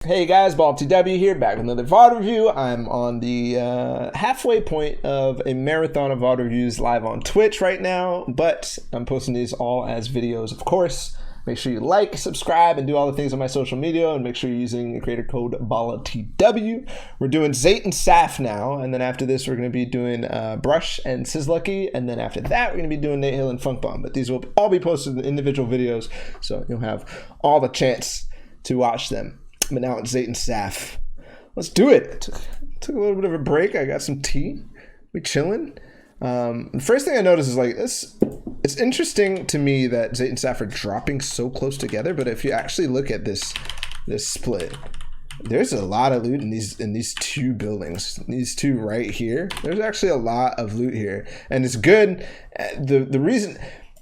Hey guys, Ballatw here, back with another VOD review. I'm on the halfway point of a marathon of VOD reviews live on Twitch right now, but I'm posting these all as videos, of course. Make sure you like, subscribe, and do all the things on my social media, and make sure you're using the creator code Ballatw. We're doing Zayt and Saf now, and then after this we're going to be doing Brush and Sizzlucky, and then after that we're going to be doing Nate Hill and Funk Bomb, but these will all be posted in individual videos, so you'll have all the chance to watch them. But now it's Zayt and Saf. Let's do it. Took a little bit of a break. I got some tea. We chilling. The first thing I noticed is like this. It's interesting to me that Zayt and Saf are dropping so close together. But if you actually look at this split, there's a lot of loot in these two buildings. These two right here. There's actually a lot of loot here, and it's good. The reason.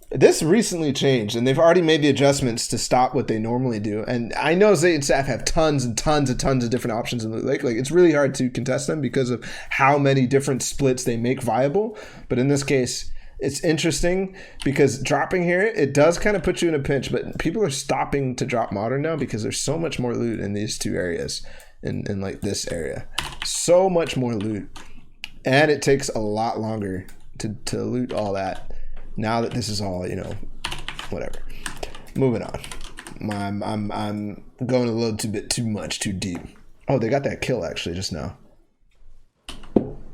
This recently changed, and they've already made the adjustments to stop what they normally do. And I know Zayt and Saf have tons and tons of different options in the lake. Like, it's really hard to contest them because of how many different splits they make viable. But in this case, it's interesting because dropping here, it does kind of put you in a pinch. But people are stopping to drop modern now because there's so much more loot in these two areas, in like this area. So much more loot, and it takes a lot longer to loot all that. Now that this is all, you know, whatever. Moving on. I'm going a little bit too deep. Oh, they got that kill actually just now.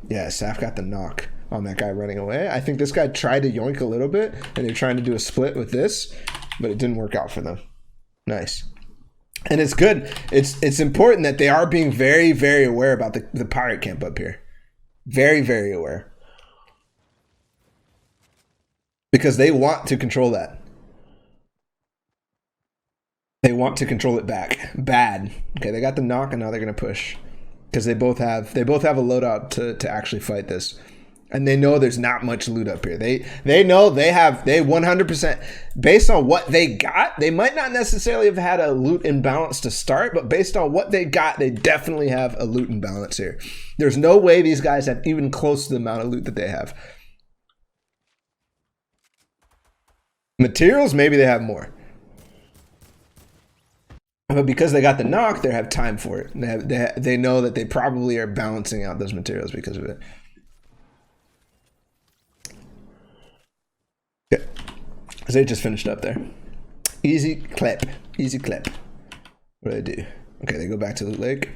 Yeah, Saf got the knock on that guy running away. I think this guy tried to yoink a little bit, and they're trying to do a split with this, but it didn't work out for them. Nice. And it's good. It's important that they are being very, very aware about the pirate camp up here. Very, very aware. Because they want to control that. They want to control it back. Bad. Okay, they got the knock, and now they're gonna push. Because they both have a loadout to actually fight this. And they know there's not much loot up here. They know they 100%, based on what they got, they might not necessarily have had a loot imbalance to start, but based on what they got, they definitely have a loot imbalance here. There's no way these guys have even close to the amount of loot that they have. Materials, maybe they have more, but because they got the knock, they have time for it. They know that they probably are balancing out those materials because of it. Okay, they just finished up there. Easy clap, easy clap. What do they do? Okay, they go back to the lake.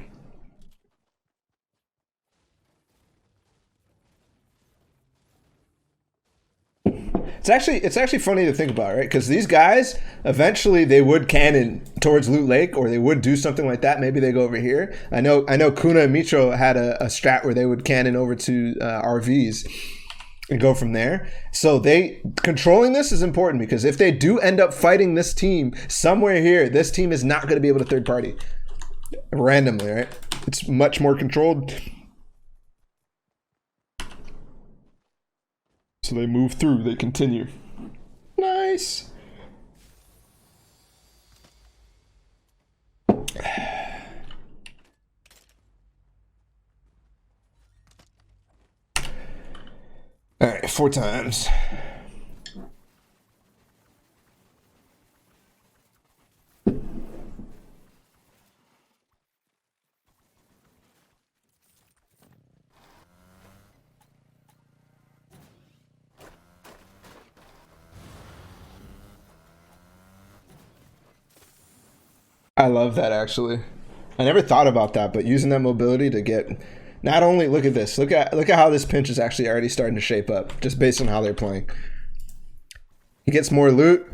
It's actually funny to think about, right? Because these guys, eventually they would cannon towards Loot Lake, or they would do something like that. Maybe they go over here. I know Kuna and Mitro had a strat where they would cannon over to RVs and go from there. So controlling this is important, because if they do end up fighting this team somewhere here, this team is not going to be able to third party randomly, right? It's much more controlled. So they move through, they continue. Nice. All right, 4 times. I love that, actually. I never thought about that, but using that mobility to get, not only, look at this, look at how this pinch is actually already starting to shape up just based on how they're playing. He gets more loot,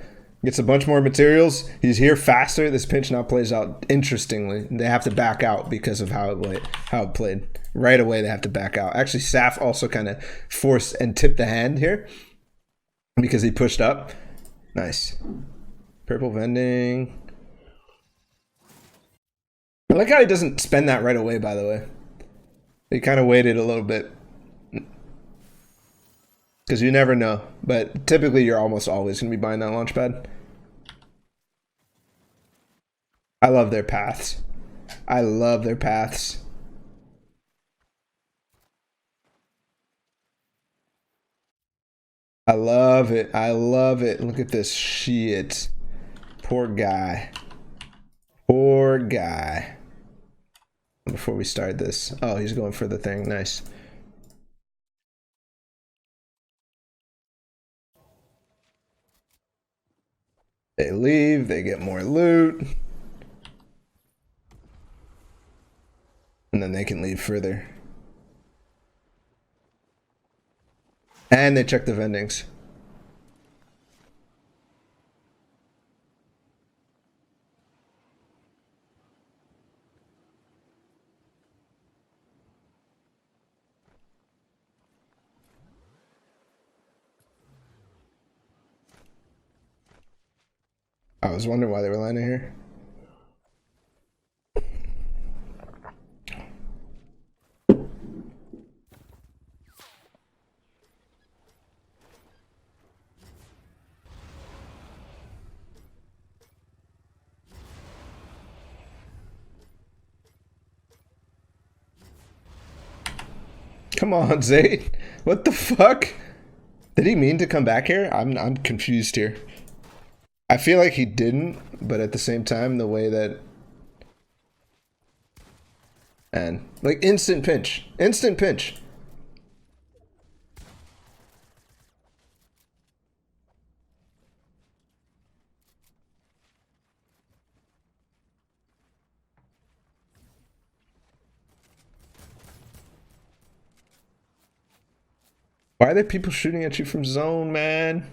gets a bunch more materials. He's here faster. This pinch now plays out interestingly. They have to back out because of how it played. Right away they have to back out. Actually, Saf also kind of forced and tipped the hand here because he pushed up. Nice. Purple vending. I like how he doesn't spend that right away, by the way. He kind of waited a little bit. Because you never know. But typically, you're almost always going to be buying that launch pad. I love their paths. I love their paths. I love it. I love it. Look at this shit. Poor guy. Poor guy. before we start this. Oh, he's going for the thing. Nice. They leave, they get more loot. And then they can leave further. And they check the vendings. I was wondering why they were landing here. Come on, Zayt. What the fuck? Did he mean to come back here? I'm confused here. I feel like he didn't, but at the same time, the way that... And, like, instant pinch. Instant pinch. Why are there people shooting at you from zone, man?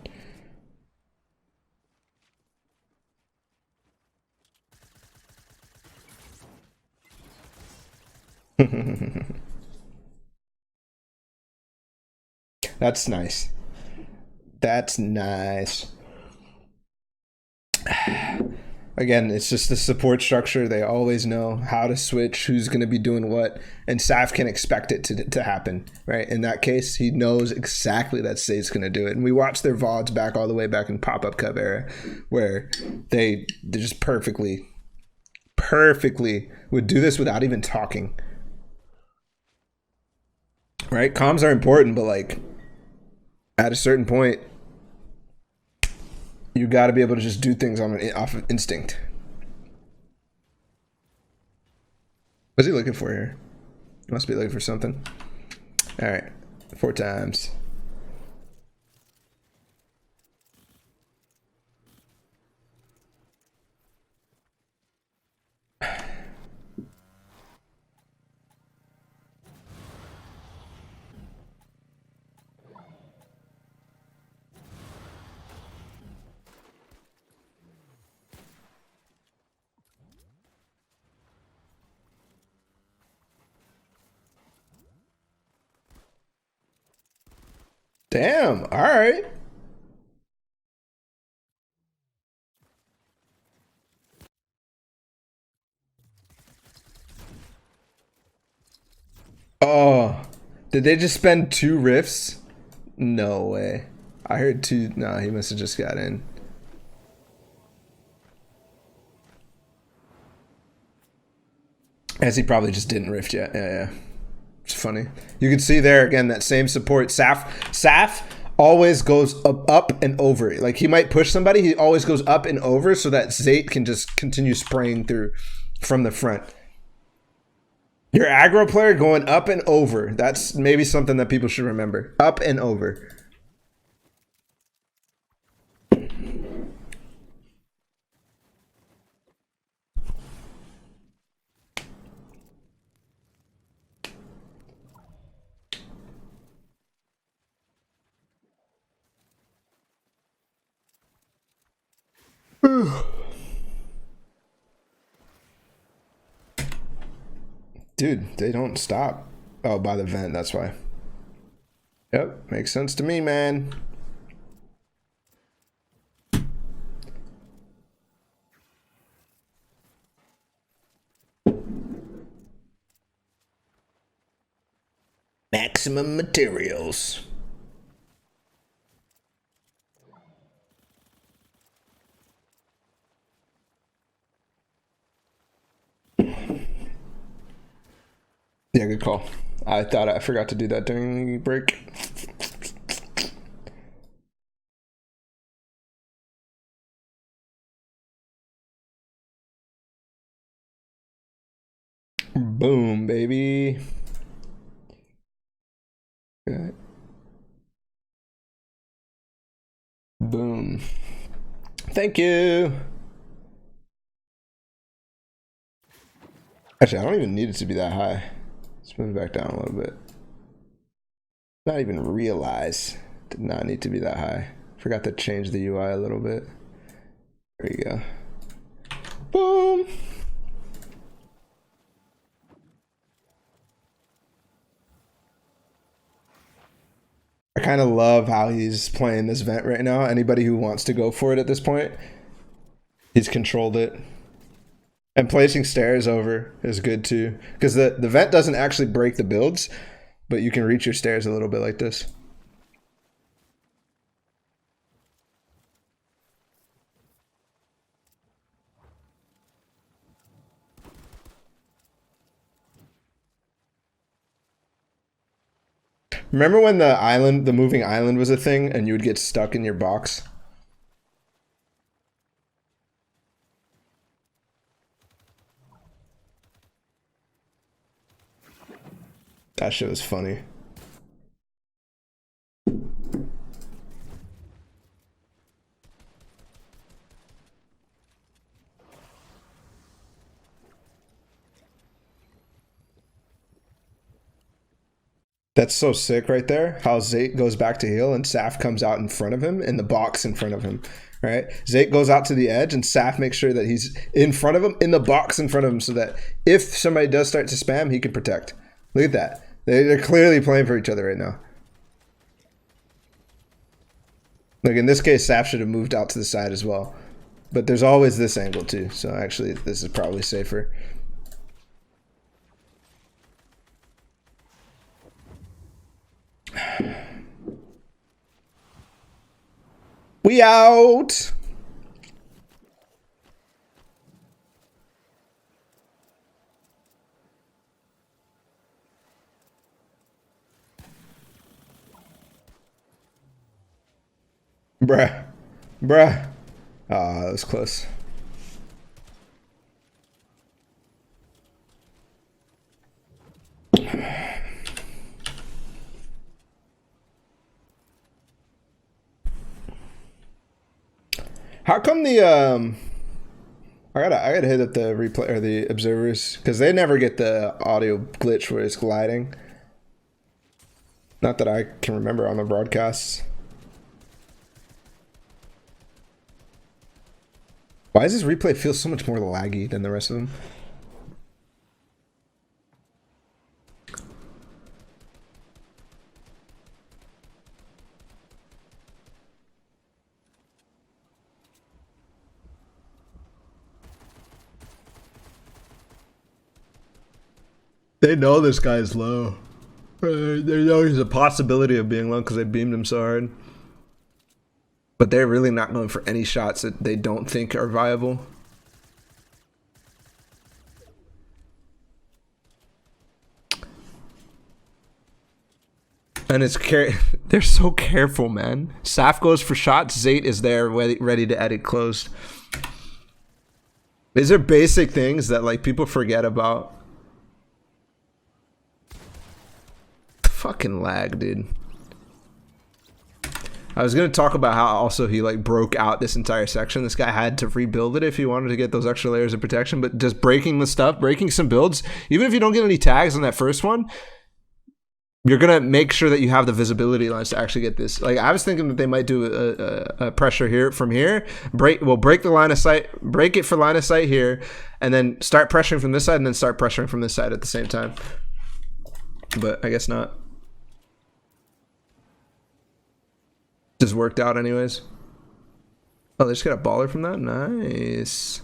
That's nice. That's nice. Again, it's just the support structure. They always know how to switch, who's going to be doing what, and Saf can expect it to happen, right? In that case, he knows exactly that Zayt's going to do it. And we watched their VODs back all the way back in Pop-Up Cup era, where they just perfectly would do this without even talking. Right? Comms are important, but like at a certain point, you got to be able to just do things off of instinct. What's he looking for here? He must be looking for something. All right, 4 times. Damn, all right. Oh, did they just spend 2 rifts? No way. I heard 2. No, he must have just got in. As he probably just didn't rift yet. Yeah. It's funny. You can see there again that same support. Saf always goes up and over. Like he might push somebody, he always goes up and over so that Zayt can just continue spraying through from the front. Your aggro player going up and over. That's maybe something that people should remember. Up and over. Dude, they don't stop. Oh, by the vent, that's why. Yep, makes sense to me, man. Maximum materials. Yeah, good call. I forgot to do that during the break. Boom, baby. Okay. Boom. Thank you. Actually, I don't even need it to be that high. Let's move it back down a little bit. Not even realize. Did not need to be that high. Forgot to change the UI a little bit. There you go. Boom. I kind of love how he's playing this vent right now. Anybody who wants to go for it at this point, he's controlled it. And placing stairs over is good too. Because the vent doesn't actually break the builds, but you can reach your stairs a little bit like this. Remember when the moving island was a thing and you would get stuck in your box? That shit was funny. That's so sick right there. How Zayt goes back to heal and Saf comes out in front of him in the box in front of him, right? Zayt goes out to the edge and Saf makes sure that he's in front of him in the box in front of him so that if somebody does start to spam, he can protect. Look at that. They're clearly playing for each other right now. Like in this case, Saf should have moved out to the side as well. But there's always this angle too. So actually, this is probably safer. We out. Bruh. Bruh. Ah, that was close. How come the I gotta hit up the replay or the observers because they never get the audio glitch where it's gliding. Not that I can remember on the broadcasts. Why does this replay feel so much more laggy than the rest of them? They know this guy's low. They know there's a possibility of being low because they beamed him so hard. But they're really not going for any shots that they don't think are viable. And they're so careful, man. Saf goes for shots. Zayt is there ready to edit closed. These are basic things that like people forget about. Fucking lag, dude. I was gonna talk about how also he like broke out this entire section. This guy had to rebuild it if he wanted to get those extra layers of protection, but just breaking the stuff, breaking some builds, even if you don't get any tags on that first one, you're gonna make sure that you have the visibility lines to actually get this. Like I was thinking that they might do a pressure here from here, break the line of sight, break it for line of sight here, and then start pressuring from this side, and then start pressuring from this side at the same time. But I guess not. Just worked out anyways. Oh, they just got a baller from that? Nice.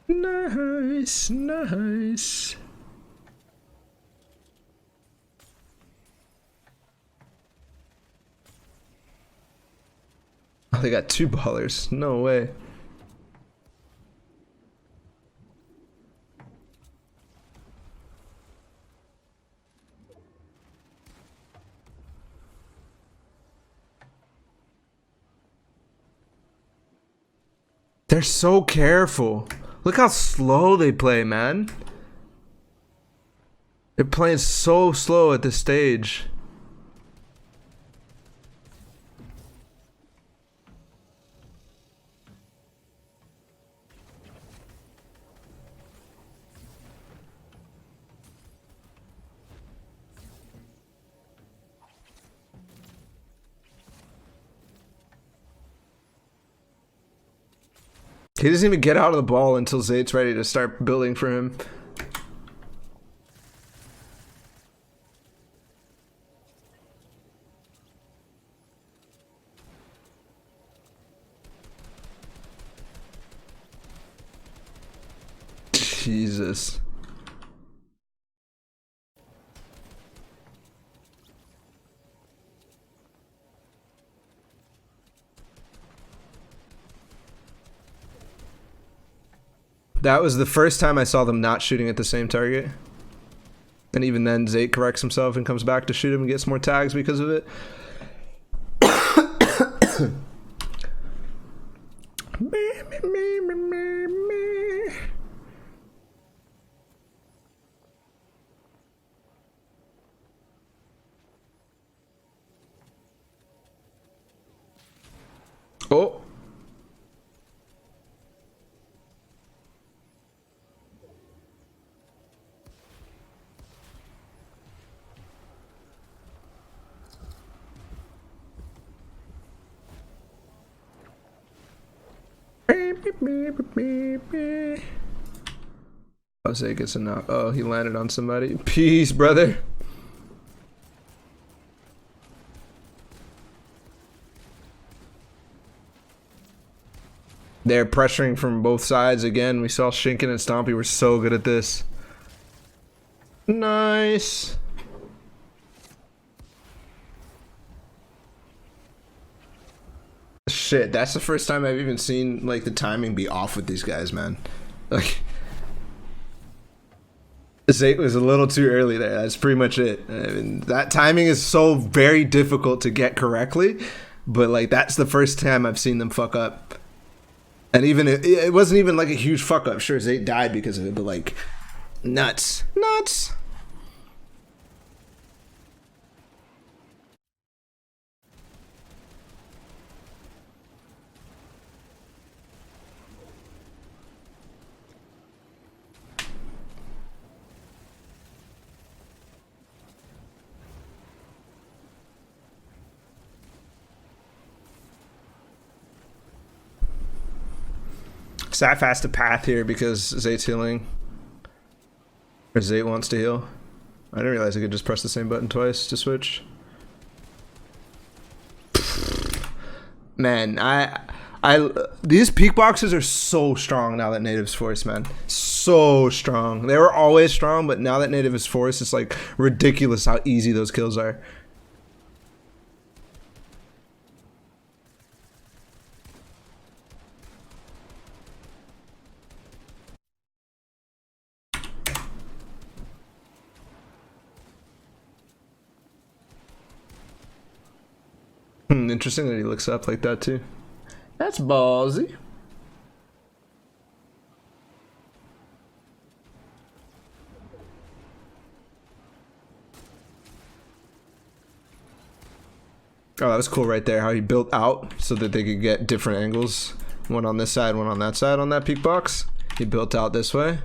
Nice, nice. Oh, they got 2 ballers. No way. They're so careful. Look how slow they play, man. They're playing so slow at this stage. He doesn't even get out of the ball until Zayt's ready to start building for him. Jesus. That was the first time I saw them not shooting at the same target. And even then, Zayt corrects himself and comes back to shoot him and gets more tags because of it. Oh. Jose gets a knock. Oh, he landed on somebody. Peace, brother. They're pressuring from both sides again. We saw Shinken and Stompy were so good at this. Nice. Shit, that's the first time I've even seen like the timing be off with these guys, man. Like Zayt was a little too early there. That's pretty much it. I mean, that timing is so very difficult to get correctly, but like that's the first time I've seen them fuck up. And even it wasn't even like a huge fuck up. Sure, Zayt died because of it, but like nuts. Saf has to path here because Zayt's healing. Or Zayt wants to heal. I didn't realize I could just press the same button twice to switch. Man, these peak boxes are so strong now that Native's forced, man. So strong. They were always strong, but now that Native is forced, it's like ridiculous how easy those kills are. Interesting that he looks up like that too. That's ballsy. Oh, that was cool right there, how he built out so that they could get different angles. One on this side, one on that side on that peak box. He built out this way.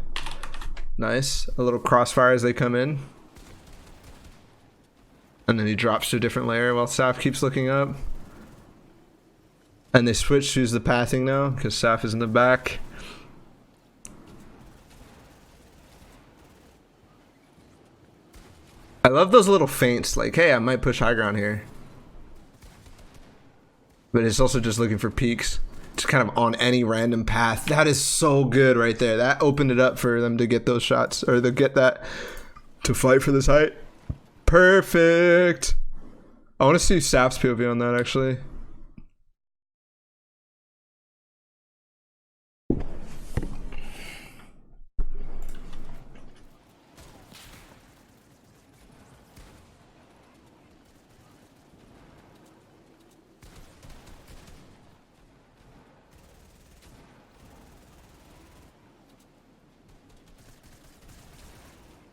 Nice. A little crossfire as they come in. And then he drops to a different layer while Saf keeps looking up. And they switch, choose the pathing now, because Saf is in the back. I love those little feints, like, hey, I might push high ground here. But it's also just looking for peaks. Just kind of on any random path. That is so good right there. That opened it up for them to get those shots, or to get that, to fight for this height. Perfect. I want to see Saf's POV on that, actually.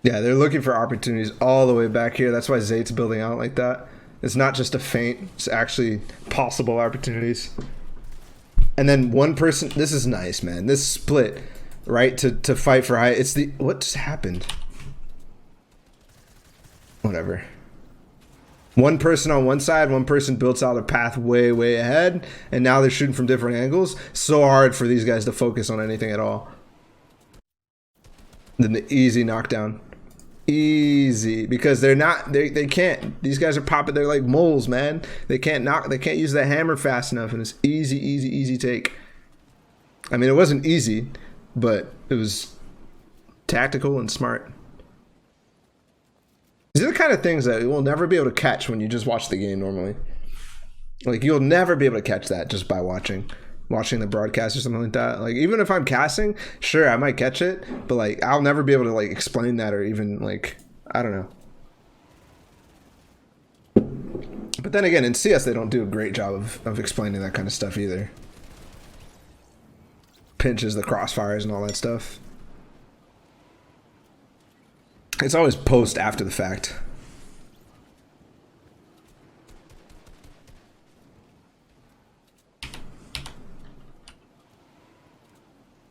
Yeah, they're looking for opportunities all the way back here. That's why Zayt's building out like that. It's not just a feint. It's actually possible opportunities. And then one person... This is nice, man. This split, right, to fight for high... It's the... What just happened? Whatever. One person on one side, one person builds out a path way, way ahead, and now they're shooting from different angles. So hard for these guys to focus on anything at all. Then the easy knockdown. Easy, because they're not, they can't, these guys are popping, they're like moles, man. They can't use that hammer fast enough, and it's easy take. I mean, it wasn't easy, but it was tactical and smart. These are the kind of things that you will never be able to catch when you just watch the game normally. Like, you'll never be able to catch that just by watching the broadcast or something like that. Like, even if I'm casting, sure, I might catch it, but like, I'll never be able to like explain that, or even like, I don't know. But then again, in CS, they don't do a great job of explaining that kind of stuff either. Pinches, the crossfires, and all that stuff. It's always post after the fact.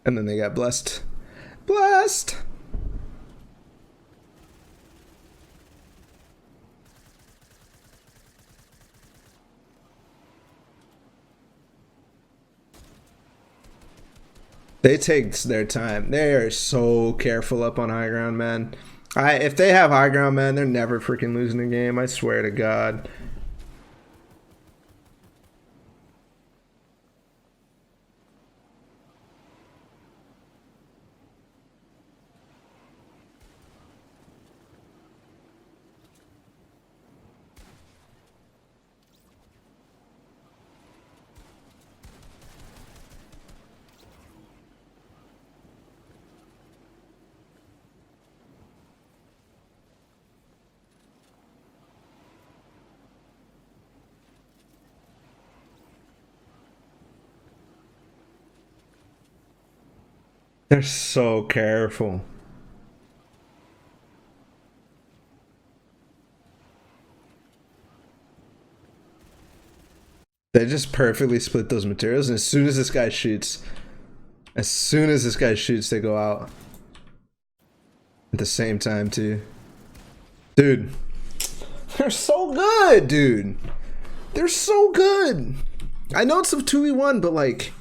And then they got blessed. Blessed! They take their time. They are so careful up on high ground, man. If they have high ground, man, they're never freaking losing a game. I swear to God. They're so careful. They just perfectly split those materials, and as soon as this guy shoots, they go out. At the same time, too. Dude. They're so good, dude. They're so good. I know it's a 2v1, but like...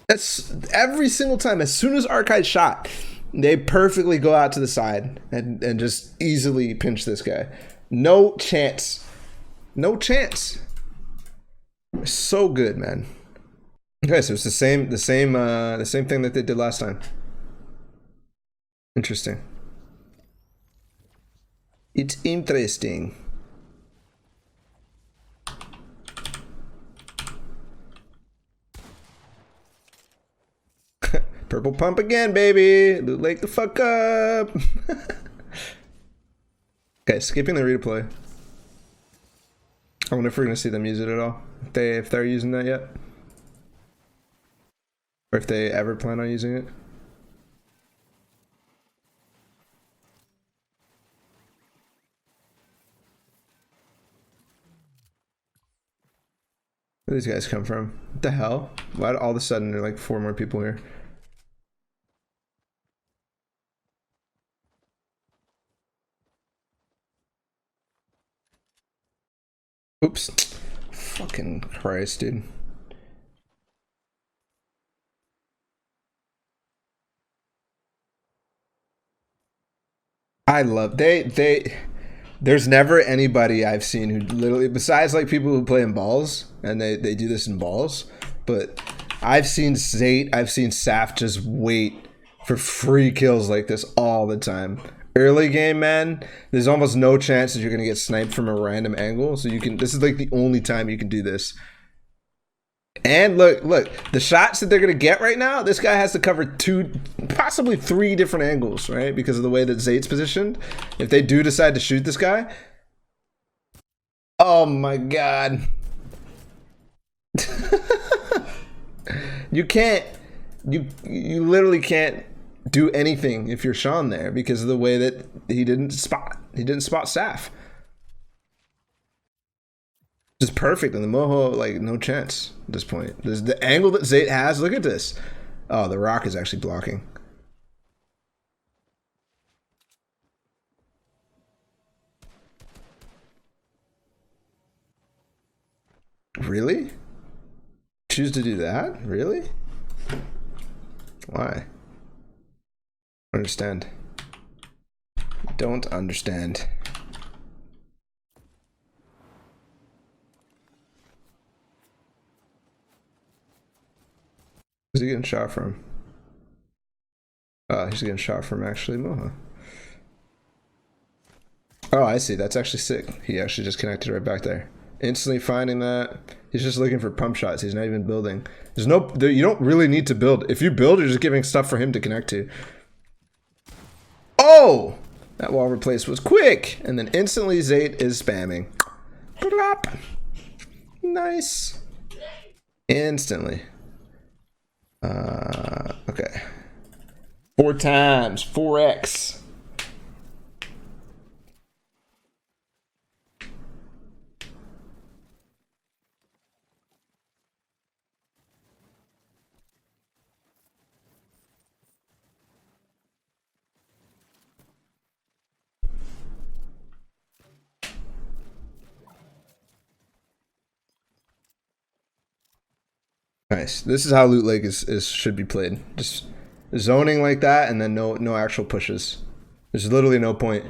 That's every single time. As soon as Archive shot, they perfectly go out to the side and just easily pinch this guy. No chance. No chance. So good, man. Okay, so it's the same thing that they did last time. Interesting. It's interesting. Purple pump again, baby. Loot Lake the fuck up. Okay, skipping the redeploy. I wonder if we're gonna see them use it at all. If they're using that yet, or if they ever plan on using it. Where do these guys come from? What the hell? Why all of a sudden there are like 4 more people here? Oops. Fucking Christ, dude. I love there's never anybody I've seen who literally, besides like people who play in balls, and they do this in balls, but I've seen Zayt, I've seen Saf just wait for free kills like this all the time. Early game, man, there's almost no chance that you're gonna get sniped from a random angle, so you can, this is like the only time you can do this. And look, the shots that they're gonna get right now, this guy has to cover 2, possibly 3 different angles, right? Because of the way that Zayt's positioned. If they do decide to shoot this guy, oh my God. You can't, you literally can't do anything if you're Sean there because of the way that he didn't spot Saf. Just perfect, and the Moho, like, no chance at this point. There's the angle that Zayt has. Look at this. Oh, the rock is actually blocking. Really? Choose to do that? Really? Why? Understand. Don't understand. Who's he getting shot from? He's getting shot from actually Moha. Oh, I see. That's actually sick. He actually just connected right back there. Instantly finding that. He's just looking for pump shots. He's not even building. There's no, you don't really need to build. If you build, you're just giving stuff for him to connect to. Oh! That wall replace was quick. And then instantly Zayt is spamming. Nice. Instantly. Okay. 4 times, 4x. Nice. This is how Loot Lake is should be played. Just zoning like that, and then no actual pushes. There's literally no point.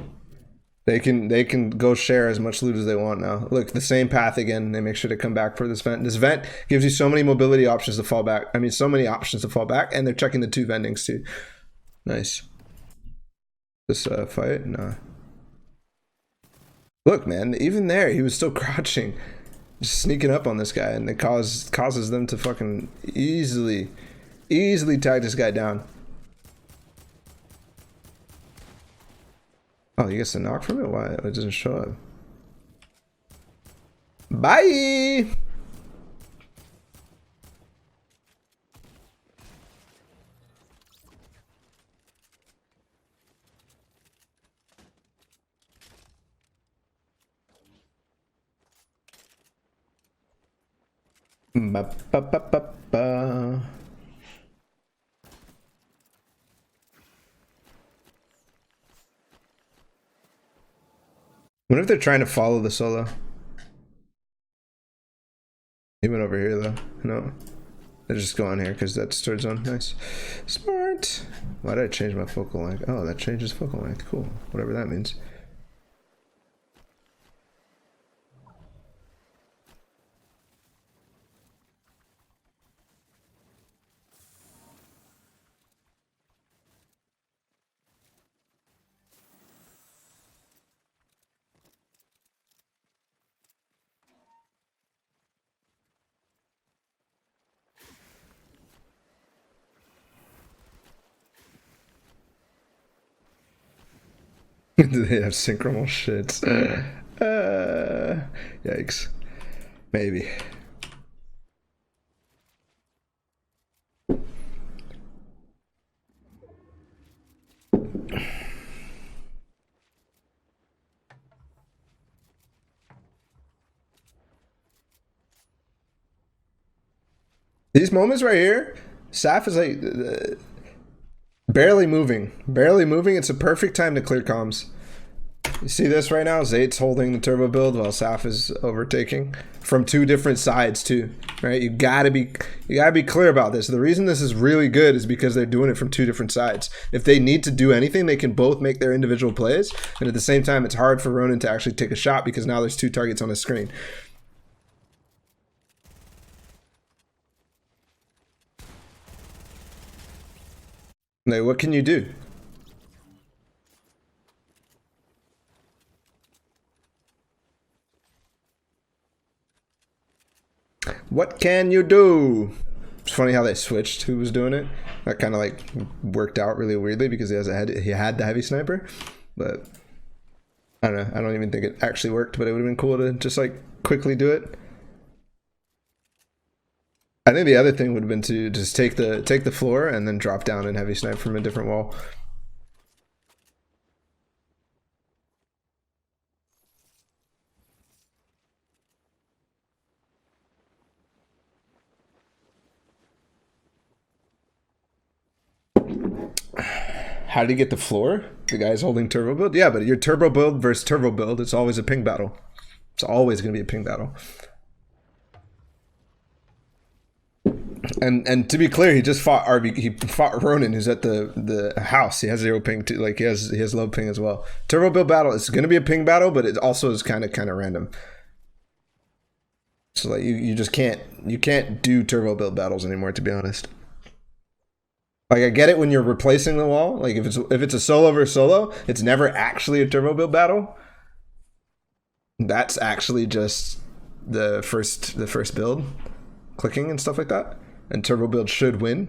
They can go share as much loot as they want now. Look, the same path again. They make sure to come back for this vent. This vent gives you so many mobility options to fall back. I mean, so many options to fall back, and they're checking the 2 vendings too. Nice. This fight, nah. Look, man, even there, he was still crouching. Just sneaking up on this guy, and it causes them to fucking easily tag this guy down. Oh, he gets a knock from it? Why? It doesn't show up. Bye! Ba, ba, ba, ba, ba. What if they're trying to follow the solo? He went over here though. No. They're just going here because that's third zone. Nice. Smart. Why did I change my focal length? Oh, that changes focal length. Cool. Whatever that means. Do they have synchronal shits? Yikes. Maybe. These moments right here, Saf is like barely moving. It's a perfect time to clear comms. You see this right now? Zayt's holding the turbo build while Saf is overtaking from 2 different sides too, right? You gotta be clear about this. The reason this is really good is because they're doing it from 2 different sides. If they need to do anything, they can both make their individual plays, and at the same time, it's hard for Ronin to actually take a shot because now there's 2 targets on the screen. Like, what can you do? What can you do? It's funny how they switched who was doing it. That kind of like worked out really weirdly because he had the heavy sniper, but I don't know. I don't even think it actually worked, but it would have been cool to just like quickly do it. I think the other thing would have been to just take the floor and then drop down and heavy snipe from a different wall. How did he get the floor? The guy's holding turbo build? Yeah, but your turbo build versus turbo build, it's always a ping battle. It's always going to be a ping battle. And to be clear, he just fought he fought Ronin, who's at the house. He has 0 ping too. Like he has low ping as well. Turbo build battle, it's going to be a ping battle, but it also is kind of random. So like you just can't do turbo build battles anymore, to be honest. Like I get it when you're replacing the wall. Like if it's a solo versus solo, it's never actually a turbo build battle. That's actually just the first build, clicking and stuff like that. And turbo build should win,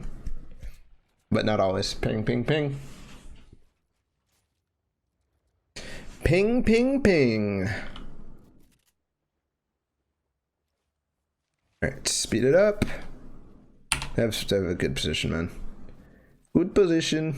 but not always. Ping, ping, ping. Ping, ping, ping. All right, speed it up. Have a good position, man. Good position.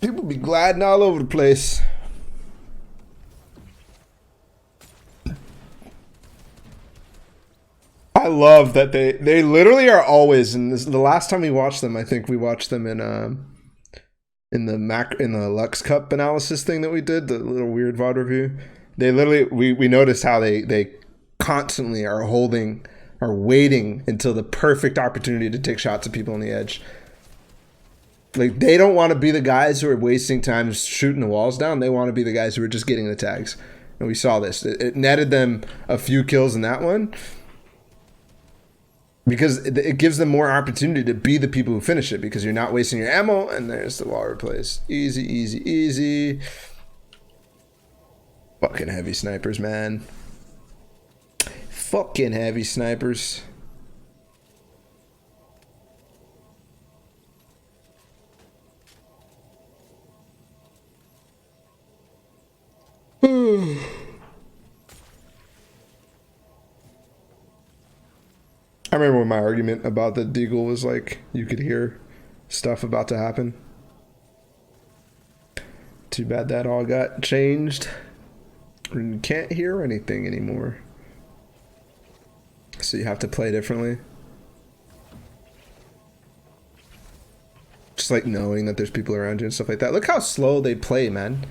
People be gliding all over the place. I love that they literally are always, and this the last time we watched them, I think we watched them in the Lux Cup analysis thing that we did, the little weird VOD review. They literally we noticed how they constantly are waiting until the perfect opportunity to take shots at people on the edge. Like, they don't want to be the guys who are wasting time shooting the walls down. They want to be the guys who are just getting the tags. And we saw this. It netted them a few kills in that one because it gives them more opportunity to be the people who finish it, because you're not wasting your ammo. And there's the wall replace. Easy, easy, easy. Fucking heavy snipers, man. Fucking heavy snipers. I remember when my argument about the deagle was like, you could hear stuff about to happen. Too bad that all got changed. You can't hear anything anymore. So you have to play differently. Just like knowing that there's people around you and stuff like that. Look how slow they play, man.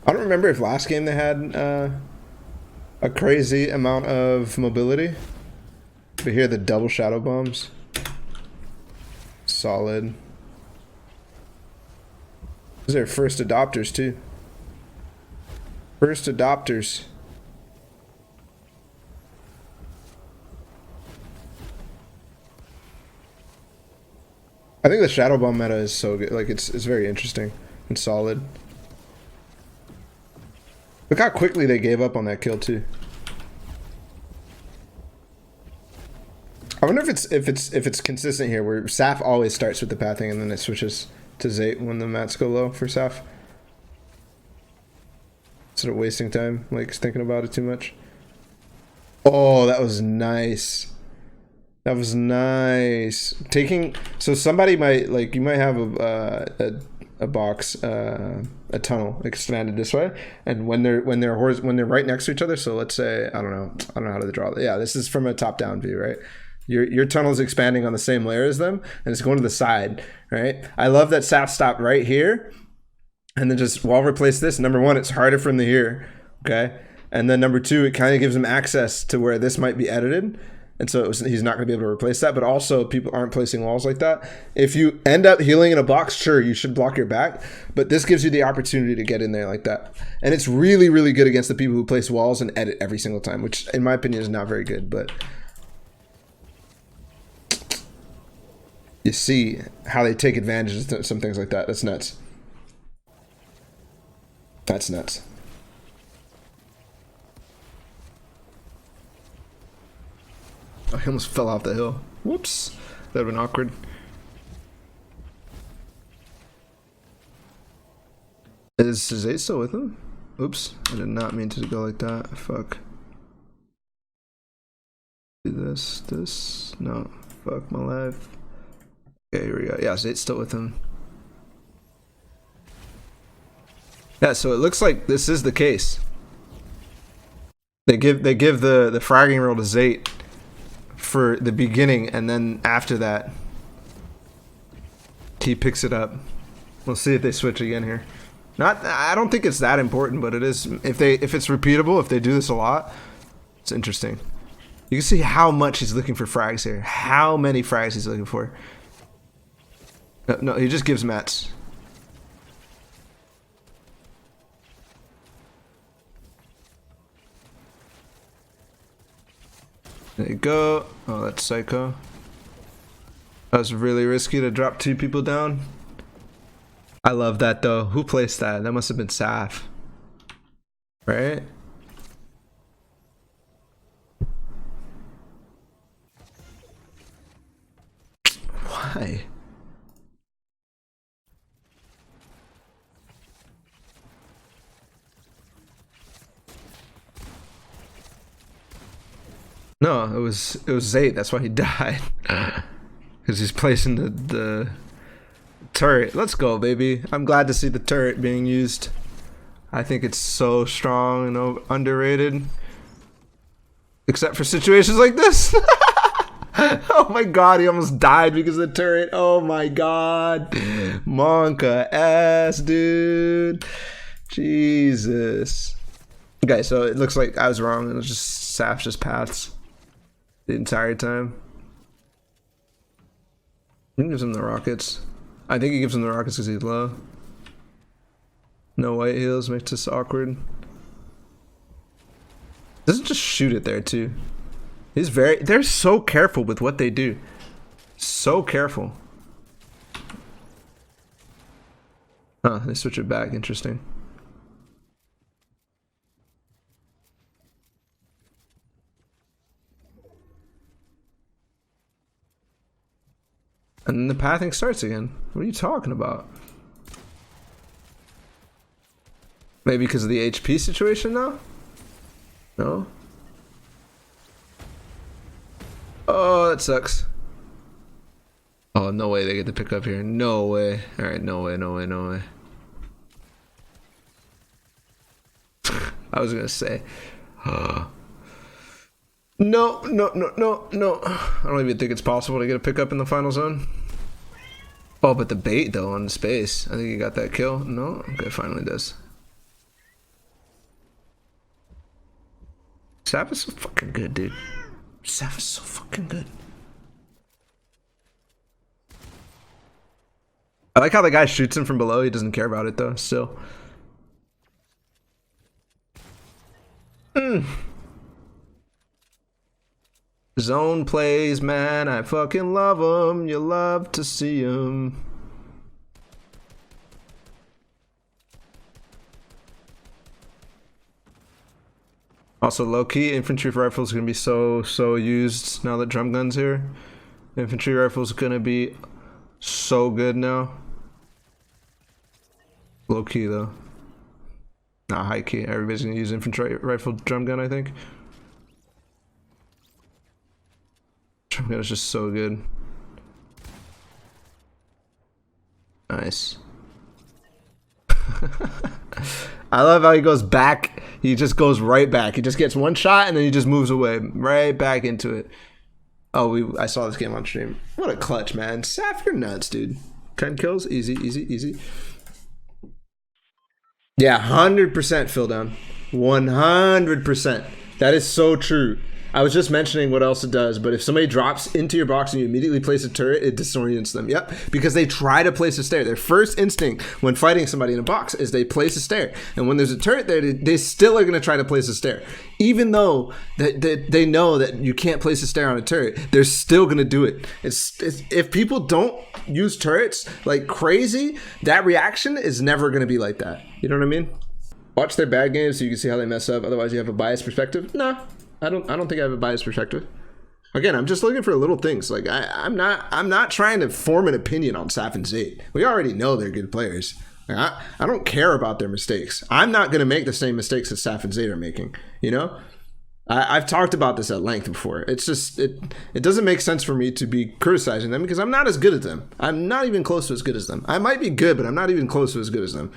I don't remember if last game they had a crazy amount of mobility. But here, the double shadow bombs. Solid. These are first adopters too. First adopters. I think the Shadow Bomb meta is so good. Like it's very interesting and solid. Look how quickly they gave up on that kill too. I wonder if it's consistent here, where Saf always starts with the pathing and then it switches to Zayt when the mats go low for Saf. Sort of wasting time, like thinking about it too much. Oh, that was nice. That was nice. So somebody might, like, you might have a box, a tunnel expanded this way, and when they're right next to each other. So let's say I don't know how to draw. Yeah, this is from a top-down view, right? Your tunnel is expanding on the same layer as them, and it's going to the side, right? I love that Saf stopped right here, and then just wall replace this. Number one, it's harder from the here, okay? And then number two, it kind of gives him access to where this might be edited. And so he's not going to be able to replace that. But also, people aren't placing walls like that. If you end up healing in a box, sure, you should block your back. But this gives you the opportunity to get in there like that. And it's really, really good against the people who place walls and edit every single time, which, in my opinion, is not very good. But you see how they take advantage of some things like that. That's nuts. That's nuts. Oh, he almost fell off the hill. Whoops. That would have been awkward. Is Zayt still with him? Oops. I did not mean to go like that. Fuck. Do this. No. Fuck my life. Okay, here we go. Yeah, Zayt's still with him. Yeah, so it looks like this is the case. They give the fragging roll to Zayt for the beginning, and then after that he picks it up. We'll see if they switch again here. I don't think it's that important, but it is. If it's repeatable, if they do this a lot, it's interesting. You can see how much he's looking for frags here, how many frags he's looking for. No, he just gives mats. There you go. Oh, that's psycho. That was really risky to drop two people down. I love that though. Who placed that? That must have been Saf. Right? Why? No, it was Zayt. That's why he died. Because he's placing the turret. Let's go, baby. I'm glad to see the turret being used. I think it's so strong and underrated. Except for situations like this. Oh my god, he almost died because of the turret. Oh my god. Monka ass, dude. Jesus. Okay, so it looks like I was wrong. It was just Saf just paths the entire time. He gives him the rockets. I think he gives him the rockets because he's low. No white heals makes this awkward. Doesn't just shoot it there too. They're so careful with what they do. So careful. Huh, they switch it back. Interesting. And then the pathing starts again. What are you talking about? Maybe because of the HP situation now? No? Oh, that sucks. Oh, no way they get to pick up here. No way. Alright, no way. I was gonna say. No. I don't even think it's possible to get a pickup in the final zone. Oh, but the bait though on the space. I think he got that kill. No? Okay, finally does. Saf is so fucking good, dude. Saf is so fucking good. I like how the guy shoots him from below. He doesn't care about it though, still. Zone plays, man. I fucking love them. You love to see them. Also, low-key, infantry rifles are going to be so used now that drum gun's here. Infantry rifles are going to be so good now. Low-key, though. Not high-key. Everybody's going to use infantry rifle drum gun, I think. Drum gun is just so good. Nice. I love how he goes back. He just goes right back. He just gets one shot and then he just moves away right back into it. Oh, I saw this game on stream. What a clutch, man. Saf, you're nuts, dude. 10 kills. Easy, easy, easy. Yeah, 100% fill down. 100%. That is so true. I was just mentioning what else it does, but if somebody drops into your box and you immediately place a turret, it disorients them. Yep, because they try to place a stair. Their first instinct when fighting somebody in a box is they place a stair. And when there's a turret there, they still are going to try to place a stair. Even though they know that you can't place a stair on a turret, they're still going to do it. If people don't use turrets like crazy, that reaction is never going to be like that. You know what I mean? Watch their bad games so you can see how they mess up. Otherwise, you have a biased perspective. Nah. I don't think I have a biased perspective. Again, I'm just looking for little things. Like I'm not trying to form an opinion on Saf and Zayt. We already know they're good players. Like, I don't care about their mistakes. I'm not gonna make the same mistakes that Saf and Zayt are making. You know? I've talked about this at length before. It's just it doesn't make sense for me to be criticizing them because I'm not as good as them. I'm not even close to as good as them. I might be good, but I'm not even close to as good as them.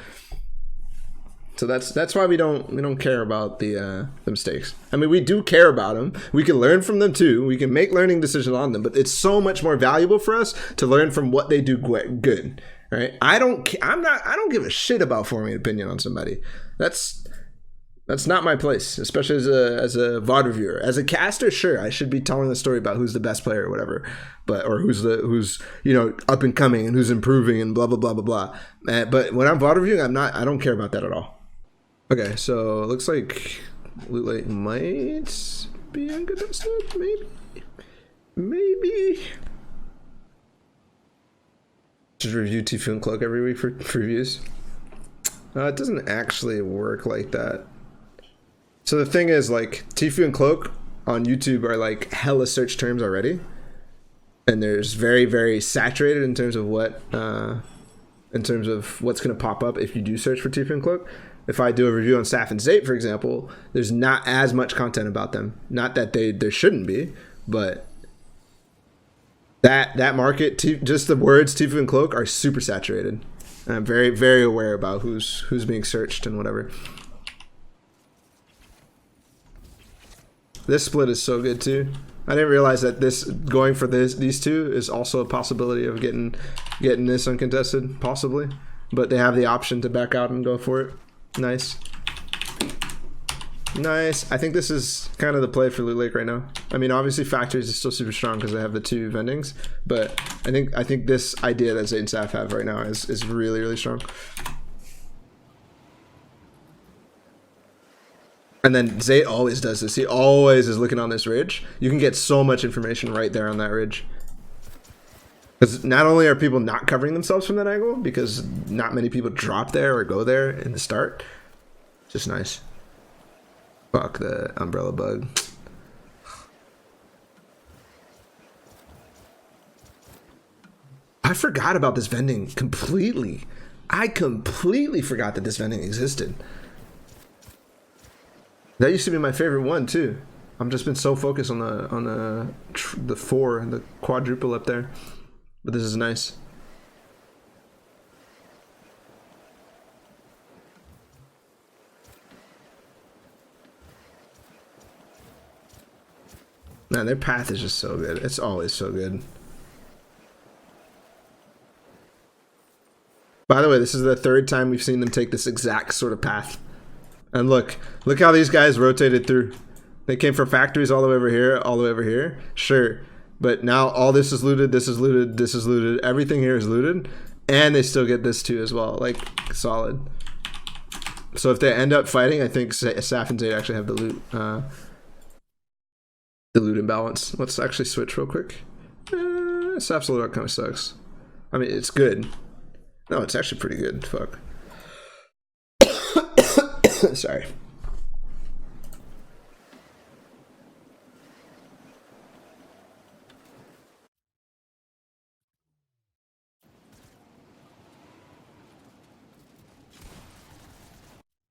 So that's why we don't care about the mistakes. I mean, we do care about them. We can learn from them too. We can make learning decisions on them, but it's so much more valuable for us to learn from what they do good. Right? I don't give a shit about forming an opinion on somebody. That's not my place, especially as a VOD reviewer. As a caster, sure, I should be telling the story about who's the best player or whatever, or who's up and coming and who's improving and blah blah blah blah blah. But when I'm VOD reviewing, I don't care about that at all. Okay, so it looks like Loot Lake might be uncontested, maybe. Just review Tfue and Cloak every week for reviews. It doesn't actually work like that. So the thing is, like, Tfue and Cloak on YouTube are like hella search terms already, and there's very, very saturated in terms of what's gonna pop up if you do search for Tfue and Cloak. If I do a review on Saf and Zayt, for example, there's not as much content about them. Not that there shouldn't be, but that market, just the words Tfue and Cloak are super saturated. And I'm very, very aware about who's being searched and whatever. This split is so good too. I didn't realize that going for these two is also a possibility of getting this uncontested, possibly. But they have the option to back out and go for it. Nice. Nice. I think this is kind of the play for Loot Lake right now. I mean, obviously Factories is still super strong because they have the two vendings, but I think this idea that Zayt and Saf have right now is really, really strong. And then Zayt always does this. He always is looking on this ridge. You can get so much information right there on that ridge. Because not only are people not covering themselves from that angle, because not many people drop there or go there in the start. Just nice. Fuck the umbrella bug. I forgot about this vending completely. I completely forgot that this vending existed. That used to be my favorite one too. I've just been so focused on the 4 and the quadruple up there. But this is nice. Man, their path is just so good. It's always so good. By the way, this is the 3rd time we've seen them take this exact sort of path. And look how these guys rotated through. They came from Factories all the way over here, all the way over here. Sure. But now all this is looted, this is looted, this is looted. Everything here is looted. and they still get this too as well. Like, solid. So if they end up fighting, I think Saf and Zayt actually have the loot imbalance. Let's actually switch real quick. Saf's loadout kind of sucks. I mean, it's good. No, it's actually pretty good. Fuck. Sorry.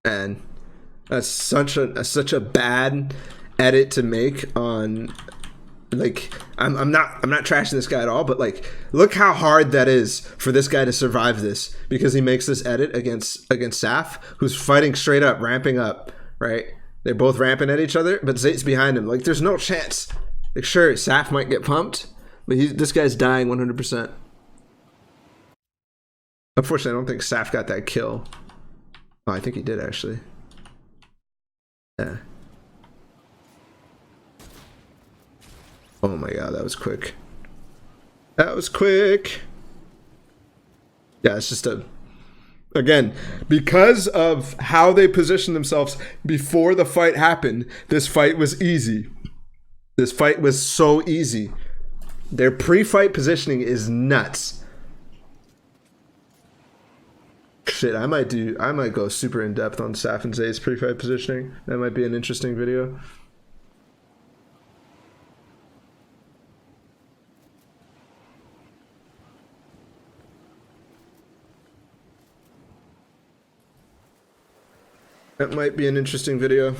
Man, that's such a bad edit to make on, like, I'm not trashing this guy at all, but like, look how hard that is for this guy to survive this, because he makes this edit against Saf, who's fighting straight up, ramping up, right? They're both ramping at each other, but Zayt's behind him. Like, there's no chance. Like, sure, Saf might get pumped, but this guy's dying 100%. Unfortunately, I don't think Saf got that kill. Oh, I think he did actually. Yeah. Oh my god, that was quick. That was quick. Yeah, it's just again, because of how they positioned themselves before the fight happened, this fight was easy. This fight was so easy. Their pre-fight positioning is nuts. Shit, I might go super in depth on Saf and Zayt's pre-fight positioning. That might be an interesting video. That might be an interesting video.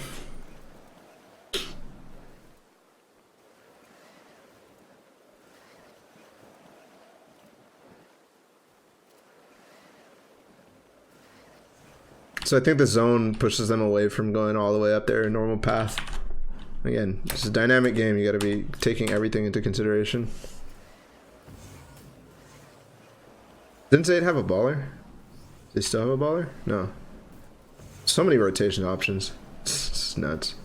So I think the zone pushes them away from going all the way up their normal path. Again, it's a dynamic game. You got to be taking everything into consideration. Didn't Zayt have a baller? Does he still have a baller? No. So many rotation options. It's nuts.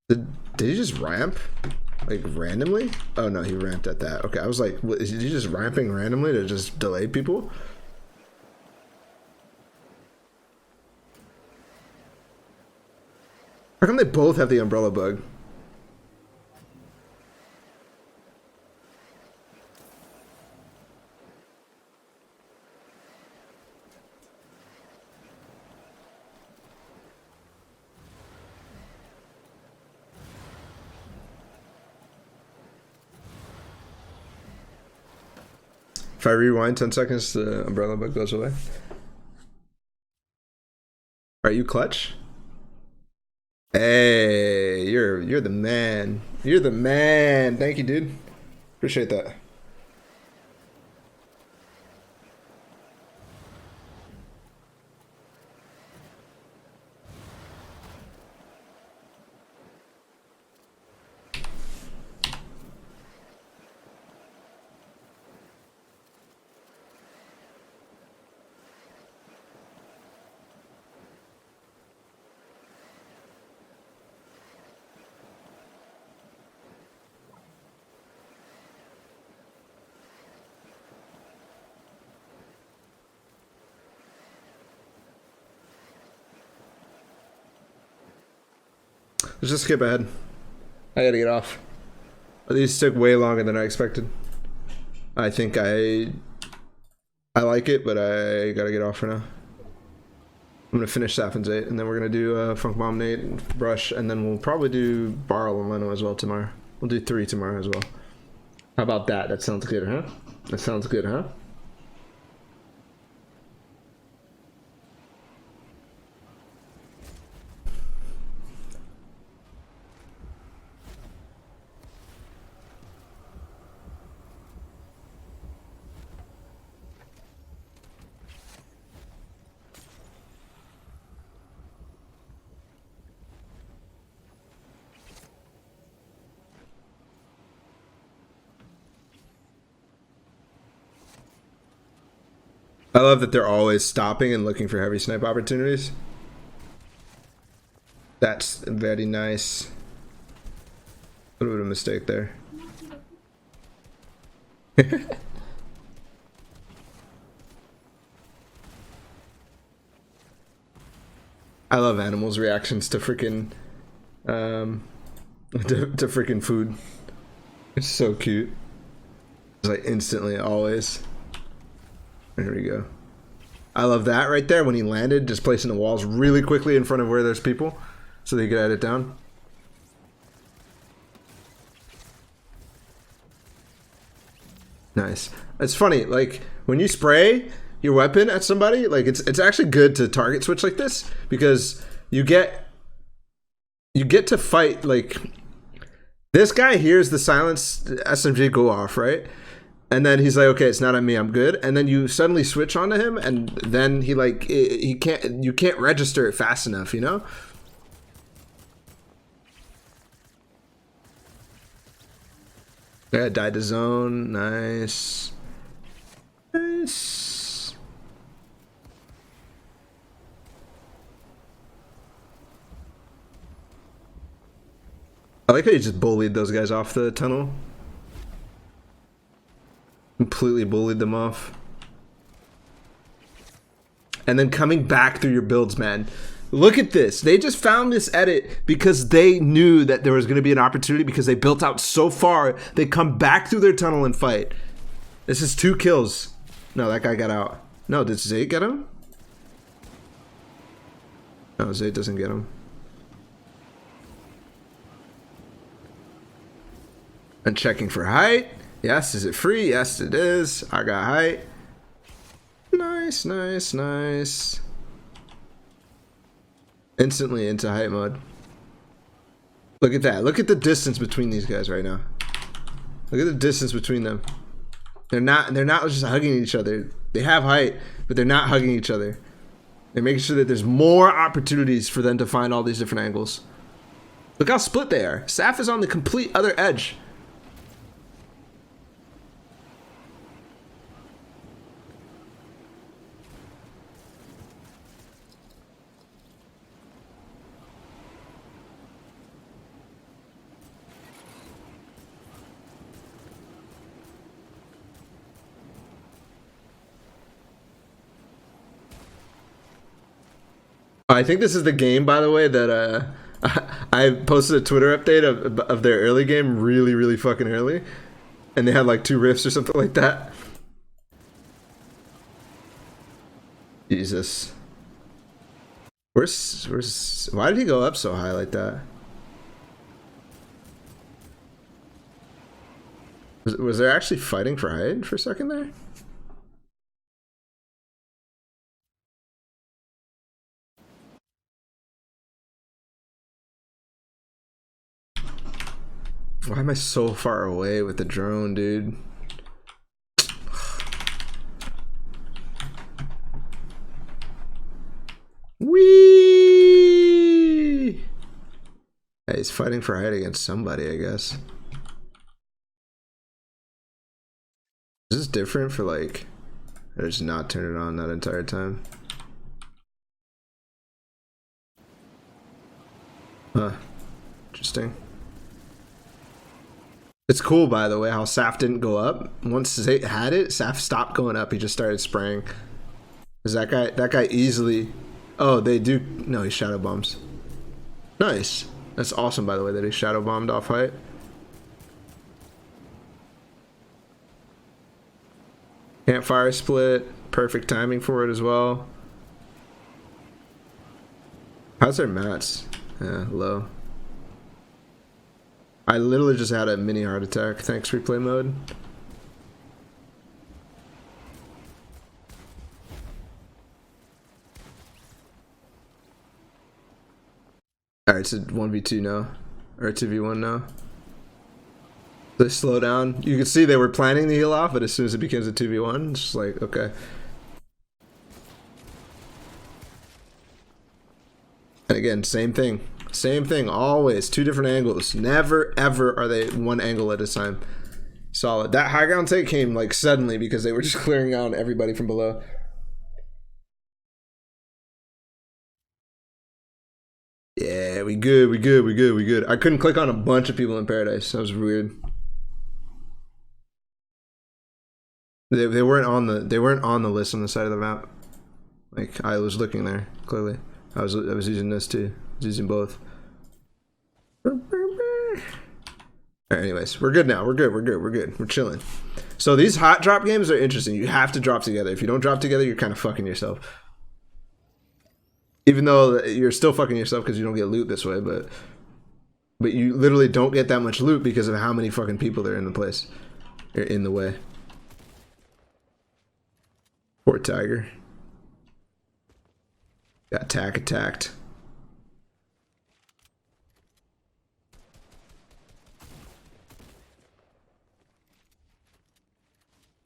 Did he just ramp? Like, randomly? Oh no, he ramped at that. Okay, I was like, is he just ramping randomly to just delay people? How come they both have the umbrella bug? If I rewind 10 seconds, the umbrella bug goes away. Are you clutch? Hey, you're the man. You're the man. Thank you, dude. Appreciate that. Let's just skip ahead. I gotta get off. These took way longer than I expected. I think I like it, but I gotta get off for now. I'm gonna finish Saf and Zayt, and then we're gonna do Funk Bomb Nate and Brush, and then we'll probably do Barrel and Leno as well tomorrow. We'll do 3 tomorrow as well. How about that? That sounds good, huh? That sounds good, huh? I love that they're always stopping and looking for heavy snipe opportunities. That's very nice. A little bit of a mistake there. I love animals' reactions to freaking to freaking food. It's so cute. It's like instantly, always. There we go. I love that right there when he landed, just placing the walls really quickly in front of where there's people so they could edit down. Nice. It's funny, like when you spray your weapon at somebody, like it's actually good to target switch like this because you get to fight. Like this guy hears the silenced SMG go off, right? And then he's like, okay, it's not on me, I'm good. And then you suddenly switch onto him, and then you can't register it fast enough, you know? Yeah, died to zone, nice. Nice. I like how you just bullied those guys off the tunnel. Completely bullied them off. And then coming back through your builds, man. Look at this. They just found this edit because they knew that there was going to be an opportunity because they built out so far. They come back through their tunnel and fight. This is 2 kills. No, that guy got out. No, did Zayt get him? No, Zayt doesn't get him. And checking for height. Yes, is it free? Yes, it is. I got height. Nice, nice, nice. Instantly into height mode. Look at that. Look at the distance between these guys right now. Look at the distance between them. They're not just hugging each other. They have height, but they're not hugging each other. They're making sure that there's more opportunities for them to find all these different angles. Look how split they are. Saf is on the complete other edge. I think this is the game, by the way, that I posted a Twitter update of their early game really, really fucking early. And they had like 2 rifts or something like that. Jesus. Why did he go up so high like that? Was there actually fighting for height for a second there? Why am I so far away with the drone, dude? Whee! Hey, he's fighting for height against somebody, I guess. Is this different for like... I just not turn it on that entire time? Huh. Interesting. It's cool, by the way, how Saf didn't go up. Once Zayt had it, Saf stopped going up. He just started spraying. Is that guy easily... Oh, they do... No, he shadow bombs. Nice. That's awesome, by the way, that he shadow bombed off height. Campfire split. Perfect timing for it as well. How's their mats? Yeah, low. I literally just had a mini heart attack. Thanks, replay mode. Alright, it's a 1v2 now. Or a 2v1 now. They slow down. You can see they were planning the heal off, but as soon as it becomes a 2v1, it's just like, okay. And again, same thing. Same thing, always. 2 different angles. Never, ever are they one angle at a time. Solid. That high ground take came like suddenly because they were just clearing out everybody from below. Yeah, we good, we good, we good, we good. I couldn't click on a bunch of people in Paradise. That was weird. They weren't on the list on the side of the map. Like I was looking there, clearly. I was using this too. I was using both. Alright, anyways, we're good now. We're good. We're chilling. So these hot drop games are interesting. You have to drop together. If you don't drop together, you're kind of fucking yourself. Even though you're still fucking yourself because you don't get loot this way, but you literally don't get that much loot because of how many fucking people are in the place. Or in the way. Poor tiger. Got attacked.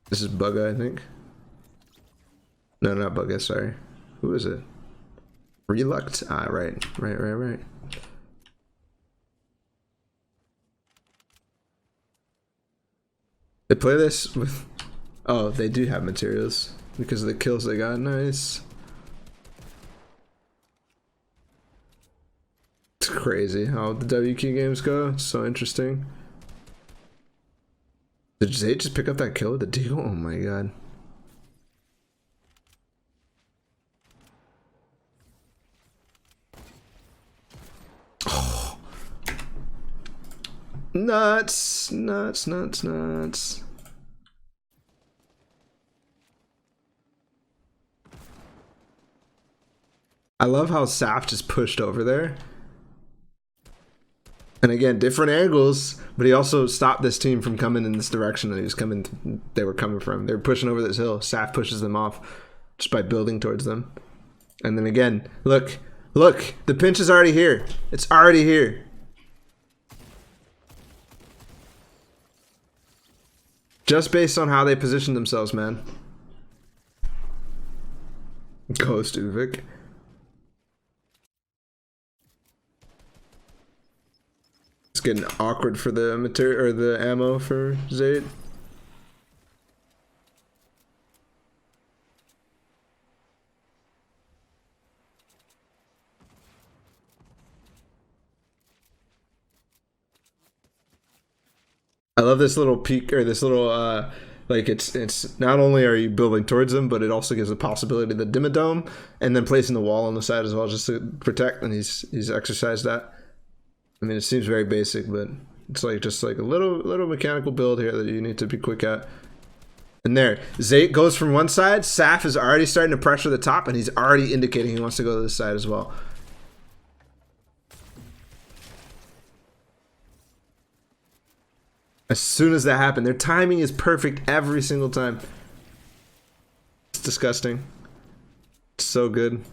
This is Bugga, I think. No, not Bugga, sorry. Who is it? Reluct? Ah, right. They play this with... Oh, they do have materials. Because of the kills they got. Nice. It's crazy how the WQ games go. It's so interesting. Did Zayt just pick up that kill with the deagle? Oh my god. Oh. Nuts. I love how Saf just pushed over there. And again, different angles, but he also stopped this team from coming in this direction that they were coming from. They were pushing over this hill. Saf pushes them off just by building towards them. And then again, look, the pinch is already here. It's already here. Just based on how they position themselves, man. Ghost Uvik. It's getting awkward for the material or the ammo for Zayt. I love this little peak or this little like it's not only are you building towards them, but it also gives the possibility of the Dimmadome and then placing the wall on the side as well just to protect, and he's exercised that. I mean, it seems very basic, but it's like just like a little mechanical build here that you need to be quick at. And there, Zayt goes from one side. Saf is already starting to pressure the top, and he's already indicating he wants to go to this side as well. As soon as that happened, their timing is perfect every single time. It's disgusting. It's so good.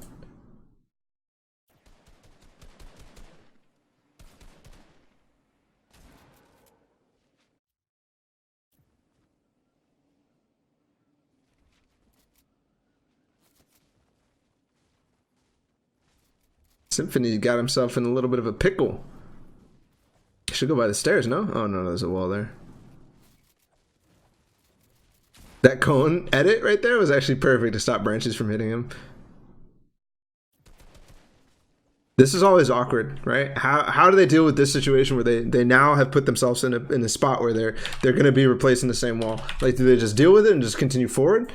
Symphony got himself in a little bit of a pickle. Should go by the stairs, no? Oh no, there's a wall there. That cone edit right there was actually perfect to stop branches from hitting him. This is always awkward, right? How do they deal with this situation where they now have put themselves in a spot where they're going to be replacing the same wall? Like, do they just deal with it and just continue forward?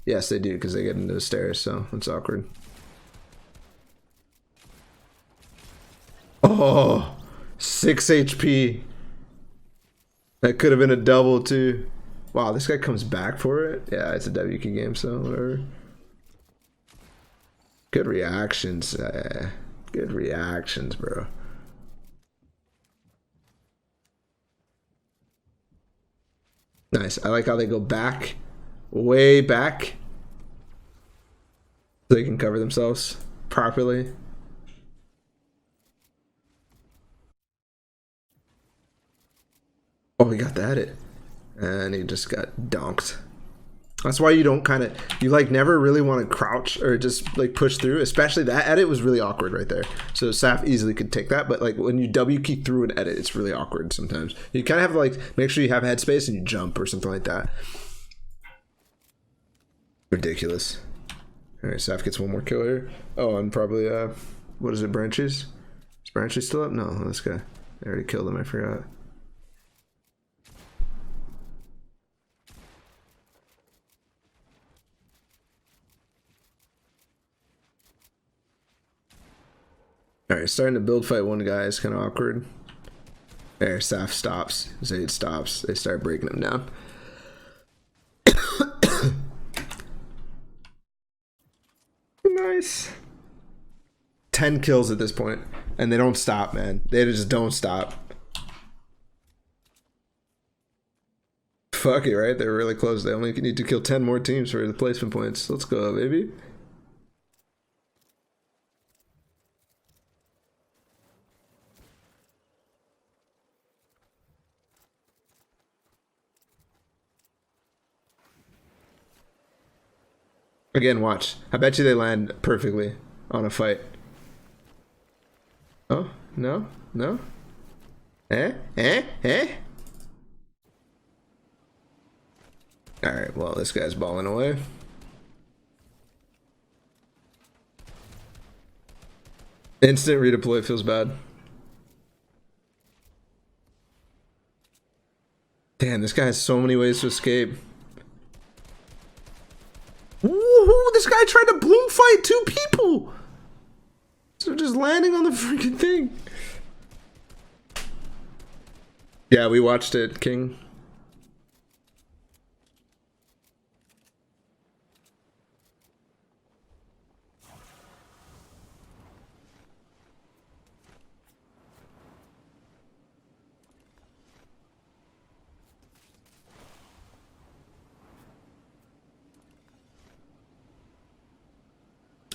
Yes, they do, because they get into the stairs, so it's awkward. Oh, 6 HP. That could have been a double too. Wow, this guy comes back for it. Yeah, it's a WQ game, so whatever. Good reactions. Good reactions, bro. Nice. I like how they go back, way back, so they can cover themselves properly. Oh, he got the edit. And he just got donked. That's why you don't you like never really want to crouch or just like push through, especially that edit was really awkward right there. So Saf easily could take that, but like when you W key through an edit, it's really awkward sometimes. You kind of have to like make sure you have headspace and you jump or something like that. Ridiculous. All right, Saf gets one more kill here. Oh, and probably, what is it, Branches? Is Branches still up? No, this guy. I already killed him, I forgot. All right, starting to build fight one guy is kind of awkward. There, Saf stops. Zayt stops. They start breaking him down. Nice. 10 kills at this point, and they don't stop, man. They just don't stop. Fuck it, right? They're really close. They only need to kill 10 more teams for the placement points. Let's go, baby. Again, watch. I bet you they land perfectly on a fight. Oh, no, no. Eh? Alright, well, this guy's balling away. Instant redeploy feels bad. Damn, this guy has so many ways to escape. Woohoo! This guy tried to bloom fight 2 people! So just landing on the freaking thing. Yeah, we watched it, King.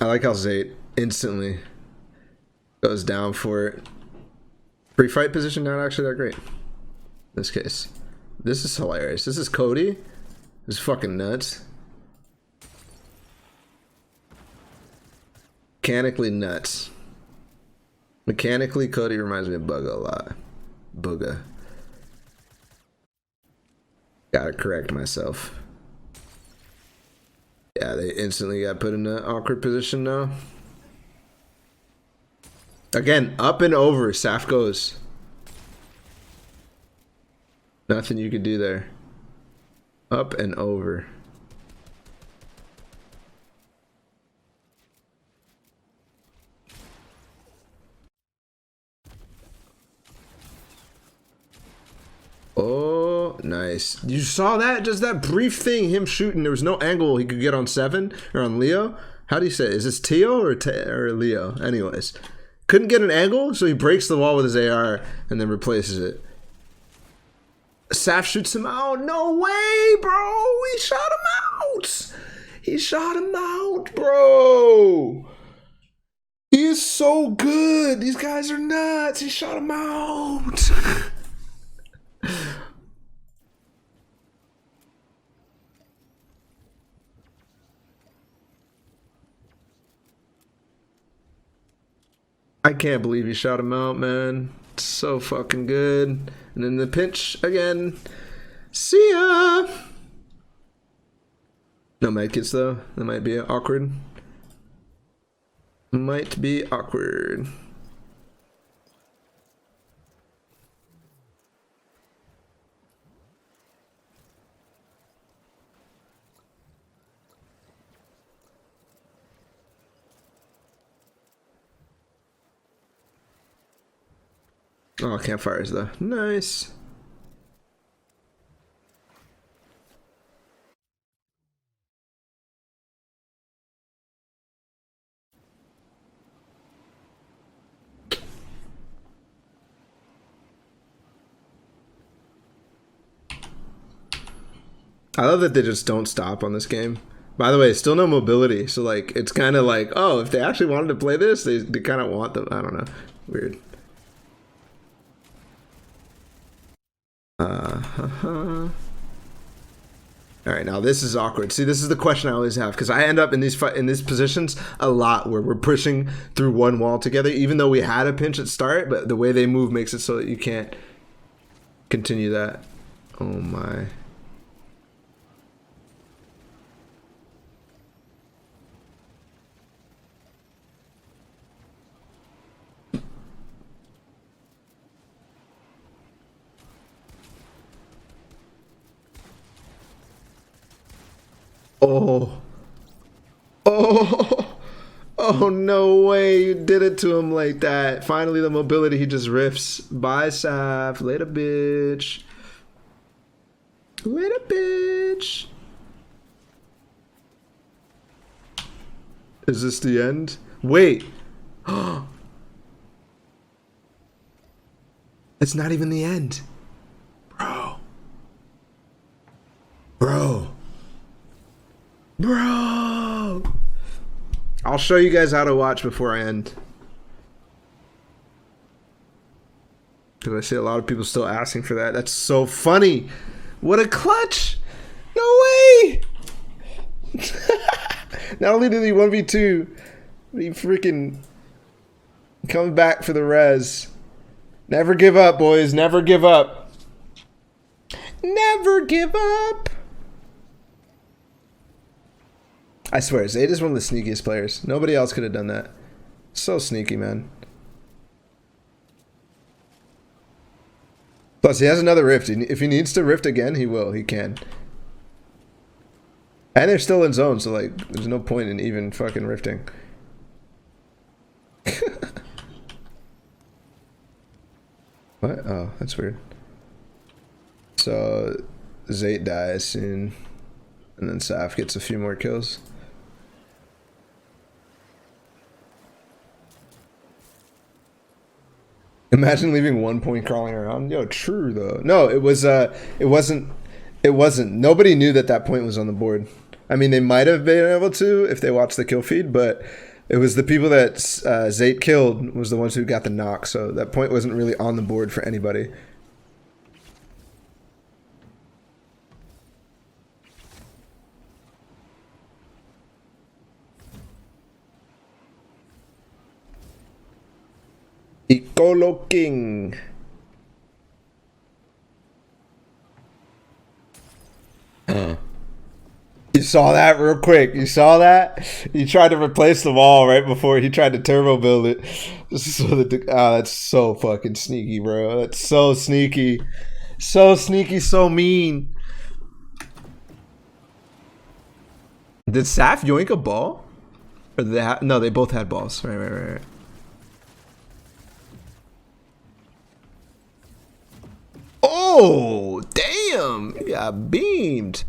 I like how Zayt instantly goes down for it. Pre-fight position not actually that great in this case. This is hilarious. This is Cody. This is fucking nuts. Mechanically nuts. Mechanically, Cody reminds me of Bugga a lot. Bugga. Gotta correct myself. Yeah, they instantly got put in an awkward position now. Again, up and over, Saf goes. Nothing you could do there. Up and over. Oh, nice. You saw that? Just that brief thing, him shooting. There was no angle he could get on 7 or on Leo. How do you say it? Is this Teo or Leo? Anyways. Couldn't get an angle, so he breaks the wall with his AR and then replaces it. Saf shoots him out. No way, bro. He shot him out. He shot him out, bro. He is so good. These guys are nuts. He shot him out. I can't believe he shot him out, man. It's so fucking good. And then the pinch again. See ya! No medkits though. That might be awkward. Might be awkward. Oh, campfires though. Nice. I love that they just don't stop on this game. By the way, still no mobility. So like, it's kind of like, oh, if they actually wanted to play this, they kind of want them. I don't know. Weird. All right, now this is awkward. See, this is the question I always have because I end up in these positions a lot where we're pushing through one wall together, even though we had a pinch at start. But the way they move makes it so that you can't continue that. Oh my. Oh. Oh. Oh, no way you did it to him like that. Finally, the mobility, he just riffs. Bye, Saf. Later, bitch. Later, bitch. Is this the end? Wait. It's not even the end. Bro. Bro. Bro. I'll show you guys how to watch before I end. Because I see a lot of people still asking for that. That's so funny. What a clutch. No way. Not only did he 1v2, but he freaking coming back for the res. Never give up, boys. Never give up. Never give up. I swear, Zayt is one of the sneakiest players. Nobody else could have done that. So sneaky, man. Plus, he has another rift. If he needs to rift again, he will. He can. And they're still in zone, so, like, there's no point in even fucking rifting. What? Oh, that's weird. So, Zayt dies soon. And then Saf gets a few more kills. Imagine leaving 1 point crawling around. Yo, true though. No, it wasn't. Nobody knew that that point was on the board. I mean, they might have been able to if they watched the kill feed, but it was the people that Zayt killed was the ones who got the knock. So that point wasn't really on the board for anybody. Icolo King. You saw that real quick. You saw that? He tried to replace the wall right before he tried to turbo build it. So that's so fucking sneaky, bro. That's so sneaky. So sneaky, so mean. Did Saf yoink a ball? Or did they no, they both had balls. Right. Oh, damn. He got beamed.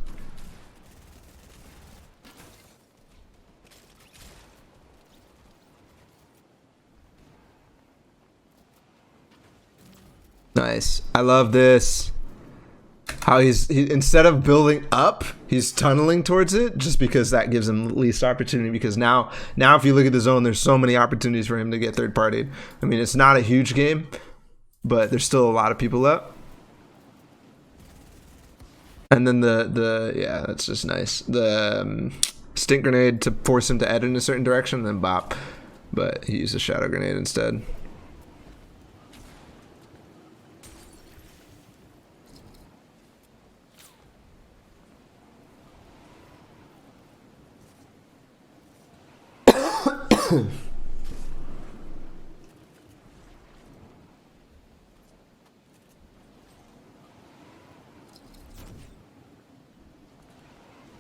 Nice. I love this. How he instead of building up, he's tunneling towards it just because that gives him the least opportunity. Because now if you look at the zone, there's so many opportunities for him to get third partied. I mean, it's not a huge game, but there's still a lot of people up. And then yeah, that's just nice. The stink grenade to force him to head in a certain direction, then bop. But he used a shadow grenade instead.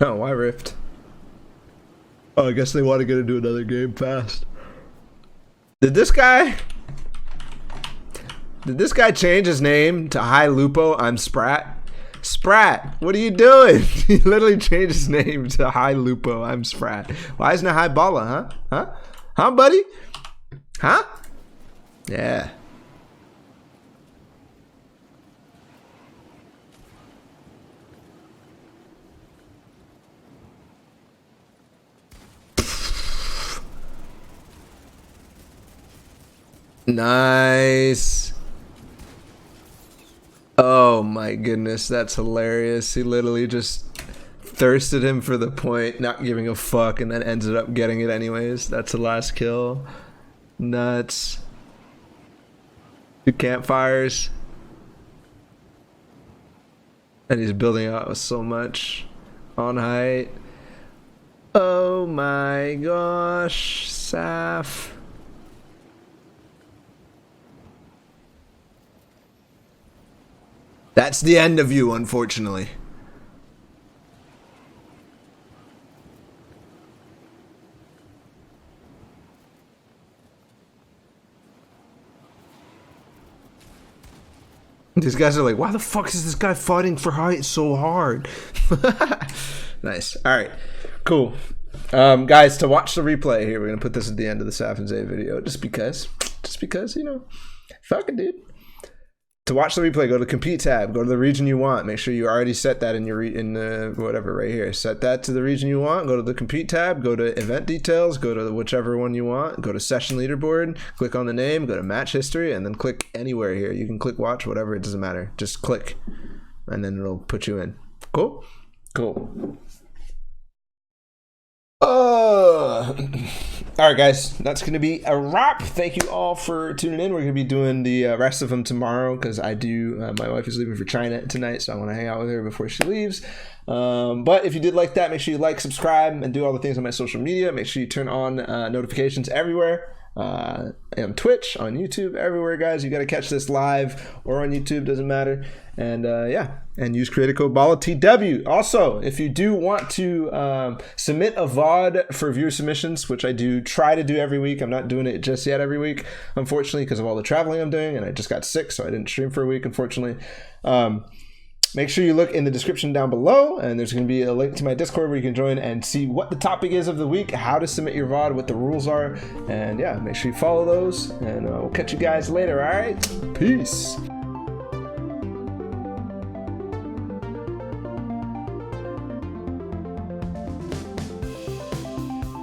Oh, why rift? Oh, I guess they want to get into another game fast. Did this guy change his name to Hi Lupo? I'm Sprat. Sprat, what are you doing? He literally changed his name to Hi Lupo. I'm Sprat. Why isn't it Hi Balla, huh? Huh, buddy? Huh? Yeah. Nice. Oh my goodness, that's hilarious. He literally just thirsted him for the point, not giving a fuck, and then ended up getting it anyways. That's the last kill. Nuts. 2 campfires. And he's building out with so much on height. Oh my gosh, Saf. That's the end of you, unfortunately. These guys are like, why the fuck is this guy fighting for height so hard? Nice. All right, cool. Guys, to watch the replay here, we're gonna put this at the end of the Saf and Zay video, just because, you know, fuck it, dude. To watch the replay, go to the compete tab, go to the region you want. Make sure you already set that in your whatever right here. Set that to the region you want. Go to the compete tab, go to event details, go to whichever one you want. Go to session leaderboard, click on the name, go to match history, and then click anywhere here. You can click watch, whatever, it doesn't matter. Just click, and then it'll put you in. Cool? Cool. All right, guys, that's going to be a wrap. Thank you all for tuning in. We're going to be doing the rest of them tomorrow because I do. My wife is leaving for China tonight, so I want to hang out with her before she leaves. But if you did like that, make sure you like, subscribe, and do all the things on my social media. Make sure you turn on notifications everywhere. On Twitch, on YouTube, everywhere, guys. You got to catch this live or on YouTube, doesn't matter. And yeah, and use creator code BallatW. Also, if you do want to submit a VOD for viewer submissions, which I do try to do every week, I'm not doing it just yet every week, unfortunately, because of all the traveling I'm doing, and I just got sick, so I didn't stream for a week, unfortunately. Make sure you look in the description down below, and there's going to be a link to my Discord where you can join and see what the topic is of the week, how to submit your VOD, what the rules are, and yeah, make sure you follow those, and we'll catch you guys later, all right? Peace.